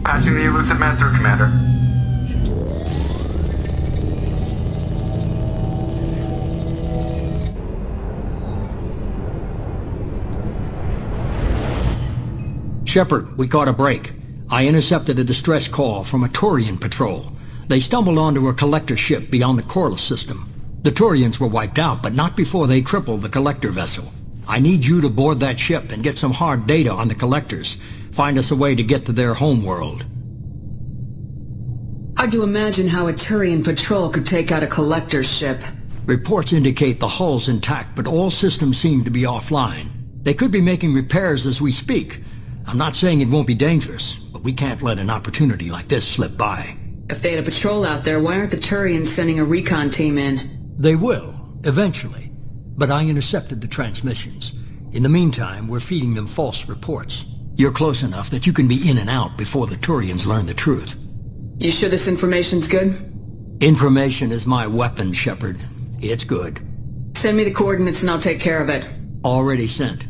Patching the elusive man through, Commander. Shepard, we caught a break. I intercepted a distress call from a Turian patrol. They stumbled onto a collector ship beyond the Corliss system. The Turians were wiped out, but not before they crippled the collector vessel. I need you to board that ship and get some hard data on the collectors. Find us a way to get to their homeworld. Hard to imagine how a Turian patrol could take out a collector's ship. Reports indicate the hull's intact, but all systems seem to be offline. They could be making repairs as we speak. I'm not saying it won't be dangerous, but we can't let an opportunity like this slip by. If they had a patrol out there, why aren't the Turians sending a recon team in? They will, eventually. But I intercepted the transmissions. In the meantime, we're feeding them false reports. You're close enough that you can be in and out before the Turians learn the truth. You sure this information's good? Information is my weapon, Shepard. It's good. Send me the coordinates and I'll take care of it. Already sent.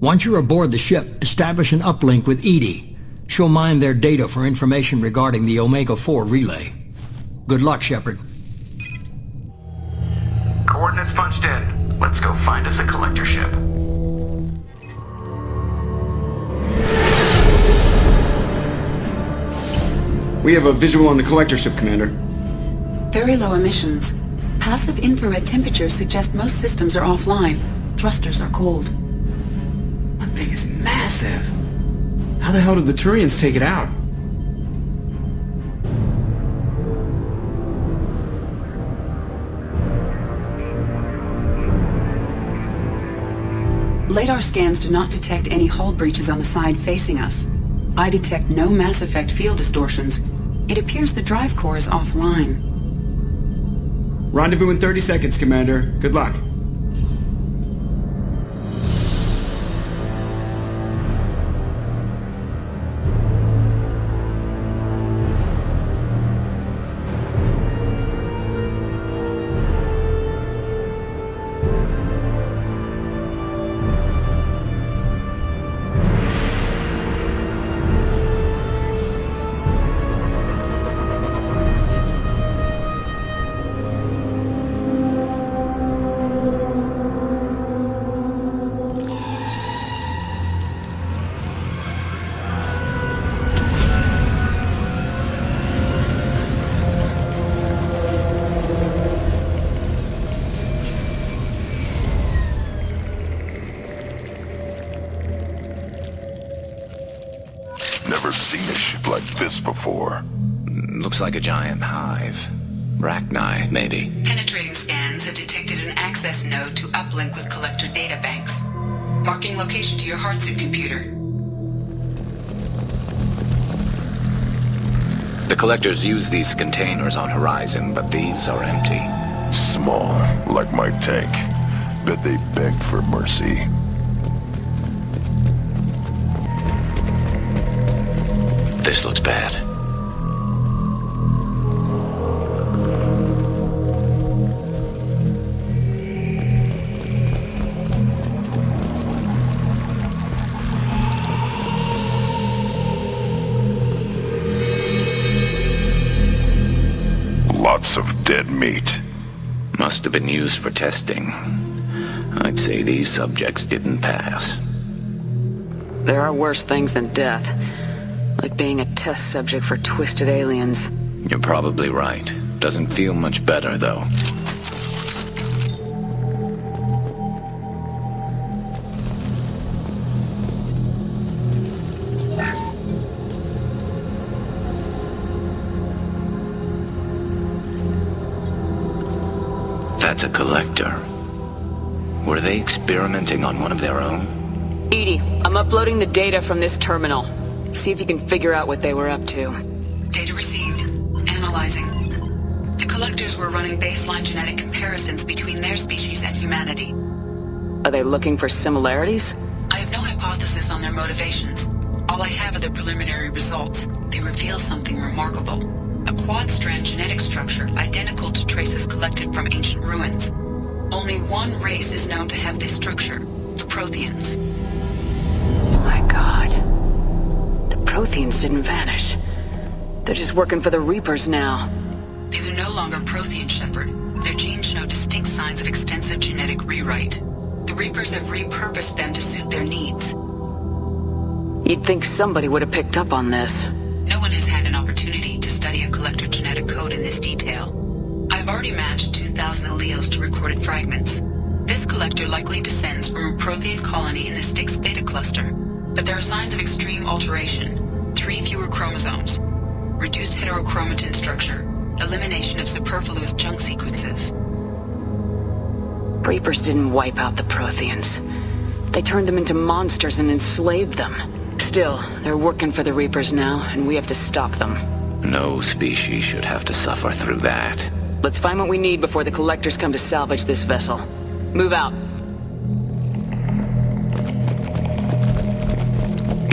Once you're aboard the ship, establish an uplink with Edie. She'll mine their data for information regarding the Omega-4 relay. Good luck, Shepard. Coordinates punched in. Let's go find us a collector ship. We have a visual on the collector ship, Commander. Very low emissions. Passive infrared temperatures suggest most systems are offline. Thrusters are cold. That thing is massive. How the hell did the Turians take it out? Radar scans do not detect any hull breaches on the side facing us. I detect no mass effect field distortions. It appears the drive core is offline. Rendezvous in 30 seconds, Commander. Good luck. Never seen a ship like this before. Looks like a giant hive. Rachni, maybe. Penetrating scans have detected an access node to uplink with collector data banks. Marking location to your hardsuit computer. The collectors use these containers on Horizon, but these are empty. Small, like my tank. Bet they begged for mercy. This looks bad. Lots of dead meat. Must have been used for testing. I'd say these subjects didn't pass. There are worse things than death. Like being a test subject for twisted aliens. You're probably right. Doesn't feel much better, though. That's a collector. Were they experimenting on one of their own? Edie, I'm uploading the data from this terminal. See if you can figure out what they were up to. Data received. Analyzing. The collectors were running baseline genetic comparisons between their species and humanity. Are they looking for similarities? I have no hypothesis on their motivations. All I have are the preliminary results. They reveal something remarkable. A quad-strand genetic structure identical to traces collected from ancient ruins. Only one race is known to have this structure, the Protheans. My God. The Protheans didn't vanish. They're just working for the Reapers now. These are no longer Prothean, Shepard. Their genes show distinct signs of extensive genetic rewrite. The Reapers have repurposed them to suit their needs. You'd think somebody would have picked up on this. No one has had an opportunity to study a Collector genetic code in this detail. I've already matched 2,000 alleles to recorded fragments. This Collector likely descends from a Prothean colony in the Styx Theta cluster, but there are signs of extreme alteration. 3 fewer chromosomes, reduced heterochromatin structure, elimination of superfluous junk sequences. Reapers didn't wipe out the Protheans. They turned them into monsters and enslaved them. Still, they're working for the Reapers now, and we have to stop them. No species should have to suffer through that. Let's find what we need before the Collectors come to salvage this vessel. Move out.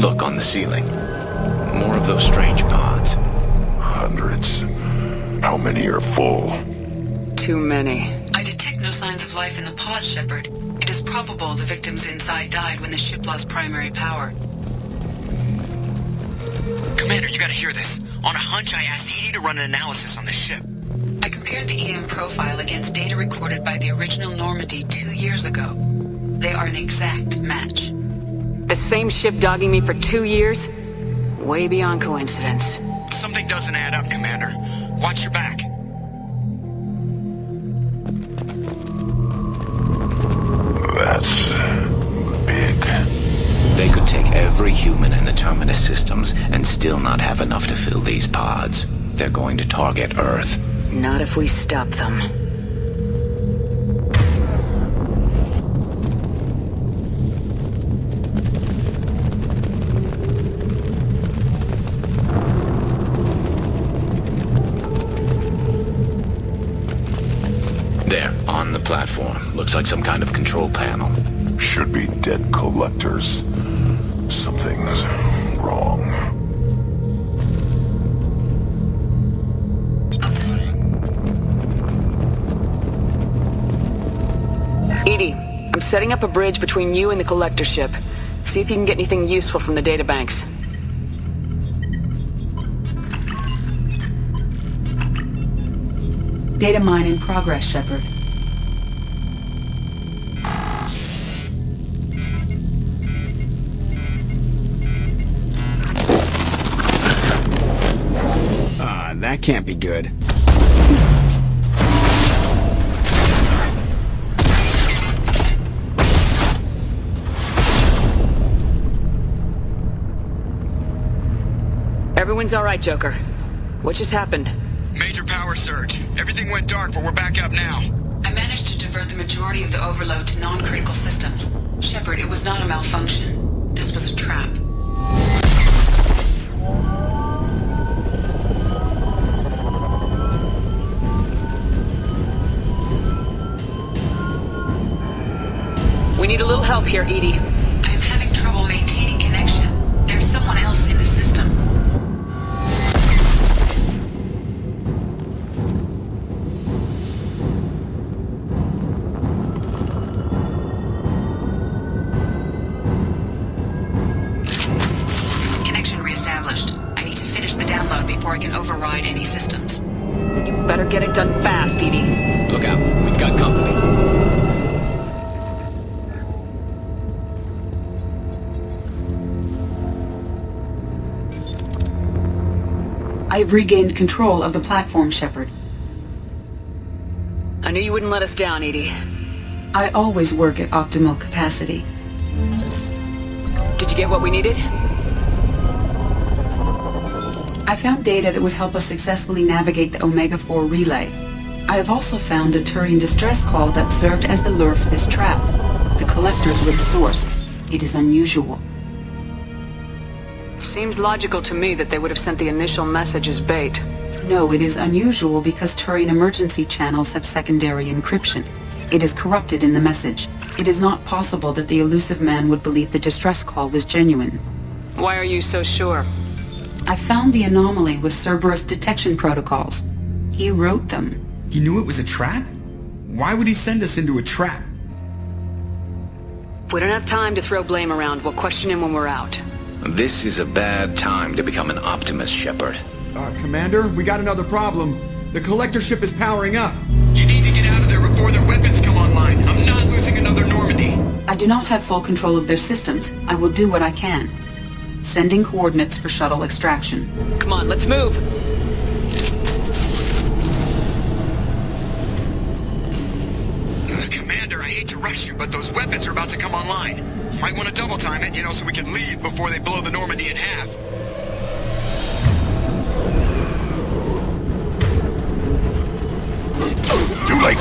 Look on the ceiling. More of those strange pods. Hundreds. How many are full? Too many. I detect no signs of life in the pod, Shepard. It is probable the victims inside died when the ship lost primary power. Commander, you gotta hear this. On a hunch, I asked Edie to run an analysis on the ship. I compared the EM profile against data recorded by the original Normandy 2 years ago. They are an exact match. The same ship dogging me for 2 years? Way beyond coincidence. Something doesn't add up, Commander. Watch your back. That's big. They could take every human in the Terminus systems and still not have enough to fill these pods. They're going to target Earth. Not if we stop them. There, on the platform. Looks like some kind of control panel. Should be dead collectors. Something's wrong. Edie, I'm setting up a bridge between you and the Collector ship. See if you can get anything useful from the databanks. Data mine in progress, Shepard. That can't be good. Everyone's all right, Joker. What just happened? Major power surge. Everything went dark, but we're back up now. I managed to divert the majority of the overload to non-critical systems. Shepard, it was not a malfunction. This was a trap. We need a little help here, Edie. I am having trouble maintaining connection. There's someone else in the system. Connection reestablished. I need to finish the download before I can override any systems. You better get it done fast, Edie. Look out, we've got company. I have regained control of the platform, Shepard. I knew you wouldn't let us down, Edie. I always work at optimal capacity. Did you get what we needed? I found data that would help us successfully navigate the Omega-4 relay. I have also found a Turian distress call that served as the lure for this trap. The Collectors were the source. It is unusual. Seems logical to me that they would have sent the initial message as bait. No, it is unusual because Turian emergency channels have secondary encryption. It is corrupted in the message. It is not possible that the elusive man would believe the distress call was genuine. Why are you so sure? I found the anomaly with Cerberus detection protocols. He wrote them. He knew it was a trap? Why would he send us into a trap? We don't have time to throw blame around. We'll question him when we're out. This is a bad time to become an optimist, Shepard. Commander, we got another problem. The collector ship is powering up. You need to get out of there before their weapons come online. I'm not losing another Normandy. I do not have full control of their systems. I will do what I can. Sending coordinates for shuttle extraction. Come on, let's move. Commander, I hate to rush you, but those weapons are about to come online. Might want to double time it, so we can leave before they blow the Normandy in half. Too late.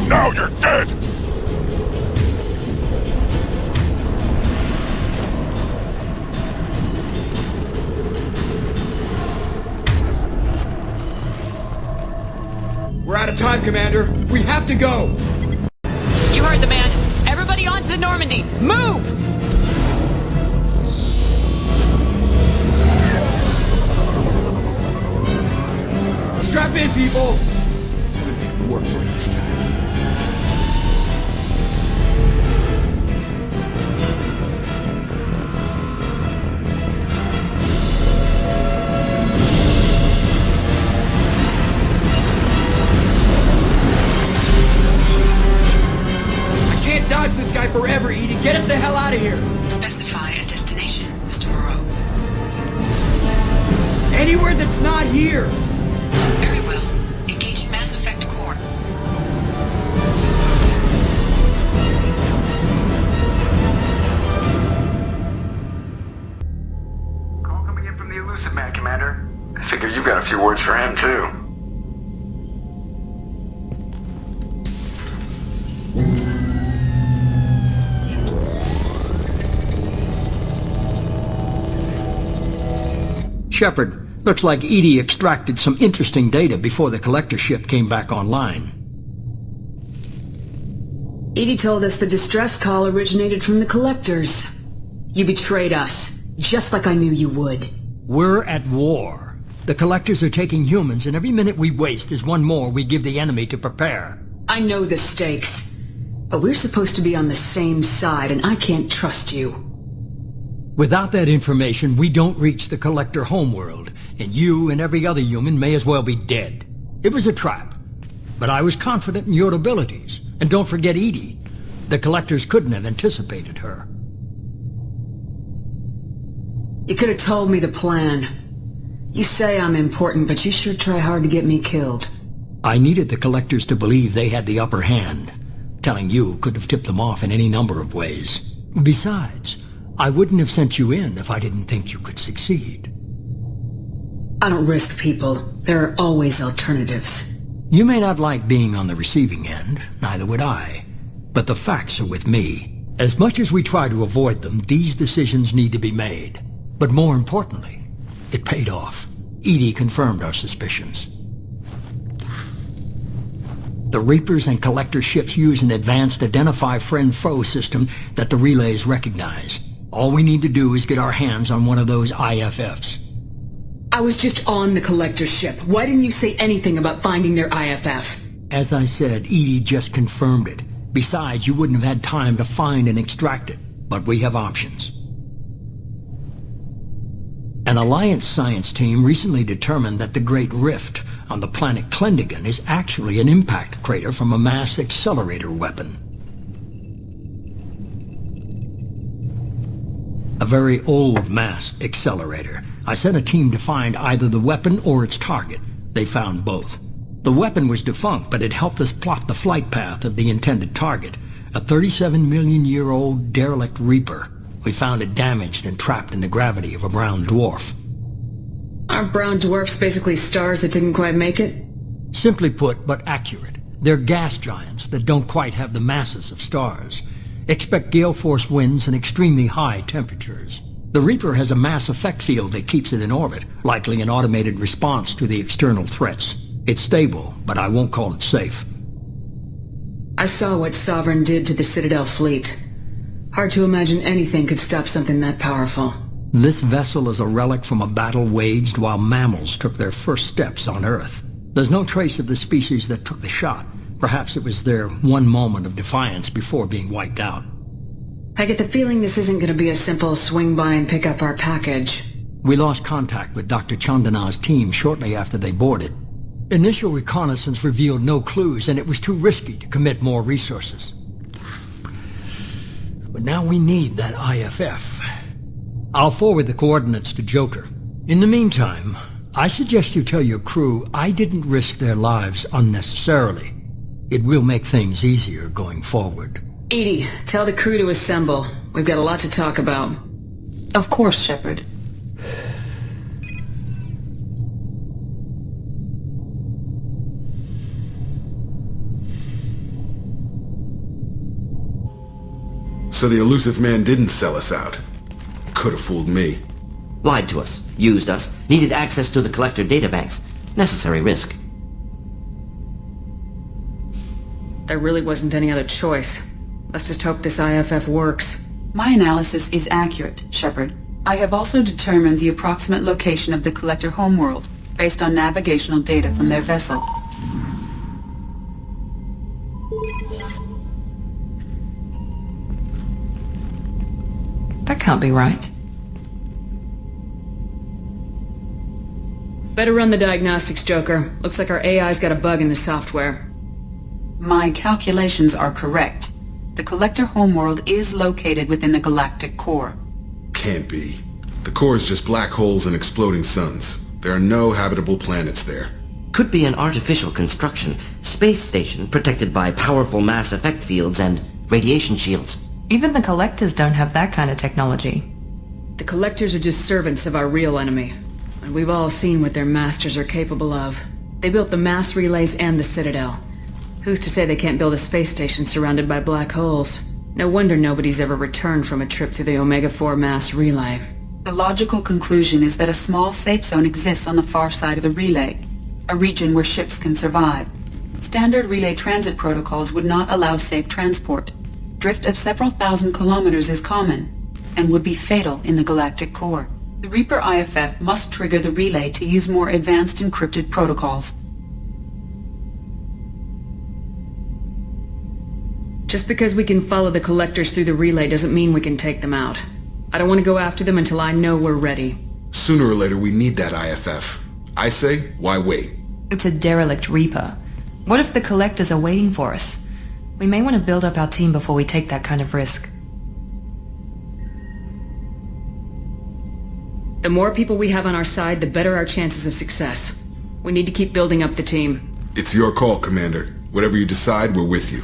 Now you're dead! We're out of time, Commander. We have to go! You heard the man. Everybody onto the Normandy. Move! Strap in, people! I'm gonna make it work for it this time. Dodge this guy forever, Edie. Get us the hell out of here. Specify a destination, Mr. Moreau. Anywhere that's not here. Very well. Engaging Mass Effect core. Call coming in from the Elusive Man, Commander. I figure you've got a few words for him, too. Shepard, looks like Edie extracted some interesting data before the collector ship came back online. Edie told us the distress call originated from the collectors. You betrayed us, just like I knew you would. We're at war. The collectors are taking humans, and every minute we waste is one more we give the enemy to prepare. I know the stakes, but we're supposed to be on the same side, and I can't trust you. Without that information, we don't reach the collector homeworld, and you and every other human may as well be dead. It was a trap, but I was confident in your abilities. And don't forget Edie. The collectors couldn't have anticipated her. You could have told me the plan. You say I'm important, but you sure try hard to get me killed. I needed the collectors to believe they had the upper hand. Telling you could have tipped them off in any number of ways. Besides, I wouldn't have sent you in if I didn't think you could succeed. I don't risk people. There are always alternatives. You may not like being on the receiving end, neither would I. But the facts are with me. As much as we try to avoid them, these decisions need to be made. But more importantly, it paid off. Edie confirmed our suspicions. The Reapers and Collector ships use an advanced Identify Friend-Foe system that the relays recognize. All we need to do is get our hands on one of those IFFs. I was just on the Collector ship. Why didn't you say anything about finding their IFF? As I said, Edie just confirmed it. Besides, you wouldn't have had time to find and extract it. But we have options. An Alliance science team recently determined that the Great Rift on the planet Klendigan is actually an impact crater from a mass accelerator weapon. A very old mass accelerator. I sent a team to find either the weapon or its target. They found both. The weapon was defunct, but it helped us plot the flight path of the intended target, a 37-million-year-old derelict Reaper. We found it damaged and trapped in the gravity of a brown dwarf. Aren't brown dwarfs basically stars that didn't quite make it? Simply put, but accurate. They're gas giants that don't quite have the masses of stars. Expect gale force winds and extremely high temperatures. The Reaper has a mass effect field that keeps it in orbit, likely an automated response to the external threats. It's stable, but I won't call it safe. I saw what Sovereign did to the Citadel fleet. Hard to imagine anything could stop something that powerful. This vessel is a relic from a battle waged while mammals took their first steps on Earth. There's no trace of the species that took the shot. Perhaps it was their one moment of defiance before being wiped out. I get the feeling this isn't going to be a simple swing by and pick up our package. We lost contact with Dr. Chandana's team shortly after they boarded. Initial reconnaissance revealed no clues, and it was too risky to commit more resources. But now we need that IFF. I'll forward the coordinates to Joker. In the meantime, I suggest you tell your crew I didn't risk their lives unnecessarily. It will make things easier going forward. Edie, tell the crew to assemble. We've got a lot to talk about. Of course, Shepard. So the elusive man didn't sell us out. Could have fooled me. Lied to us, used us, needed access to the Collector databanks. Necessary risk. There really wasn't any other choice. Let's just hope this IFF works. My analysis is accurate, Shepard. I have also determined the approximate location of the Collector homeworld, based on navigational data from their vessel. That can't be right. Better run the diagnostics, Joker. Looks like our AI's got a bug in the software. My calculations are correct. The Collector homeworld is located within the galactic core. Can't be. The core is just black holes and exploding suns. There are no habitable planets there. Could be an artificial construction, space station protected by powerful mass effect fields and radiation shields. Even the Collectors don't have that kind of technology. The Collectors are just servants of our real enemy. And we've all seen what their masters are capable of. They built the mass relays and the Citadel. Who's to say they can't build a space station surrounded by black holes? No wonder nobody's ever returned from a trip to the Omega-4 mass relay. The logical conclusion is that a small safe zone exists on the far side of the relay, a region where ships can survive. Standard relay transit protocols would not allow safe transport. Drift of several thousand kilometers is common, and would be fatal in the galactic core. The Reaper IFF must trigger the relay to use more advanced encrypted protocols. Just because we can follow the Collectors through the relay doesn't mean we can take them out. I don't want to go after them until I know we're ready. Sooner or later we need that IFF. I say, why wait? It's a derelict Reaper. What if the Collectors are waiting for us? We may want to build up our team before we take that kind of risk. The more people we have on our side, the better our chances of success. We need to keep building up the team. It's your call, Commander. Whatever you decide, we're with you.